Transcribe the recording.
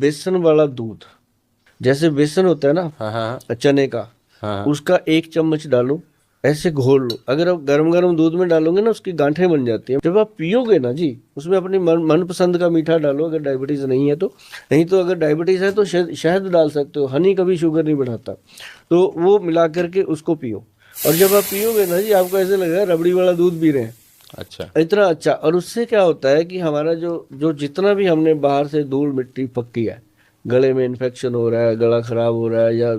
बेसन वाला दूध, जैसे बेसन होता है ना हाँ हाँ चने का, हाँ। उसका 1 चम्मच डालो, ऐसे घोल लो। अगर आप गरम गरम दूध में डालोगे ना उसकी गांठें बन जाती हैं। जब आप पियोगे ना जी, उसमें अपनी मनपसंद का मीठा डालो, अगर डायबिटीज नहीं है तो। नहीं तो अगर डायबिटीज है तो शहद डाल सकते हो, हनी कभी शुगर नहीं बढ़ाता। तो वो मिला करके उसको पियो, और जब आप पियोगे ना जी, आपको ऐसे लगेगा रबड़ी वाला दूध पी रहे हैं, अच्छा। इतना अच्छा। और उससे क्या होता है कि हमारा जो जो जितना भी हमने बाहर से धूल मिट्टी पक्की है, गले में इन्फेक्शन हो रहा है, गला खराब हो रहा है, या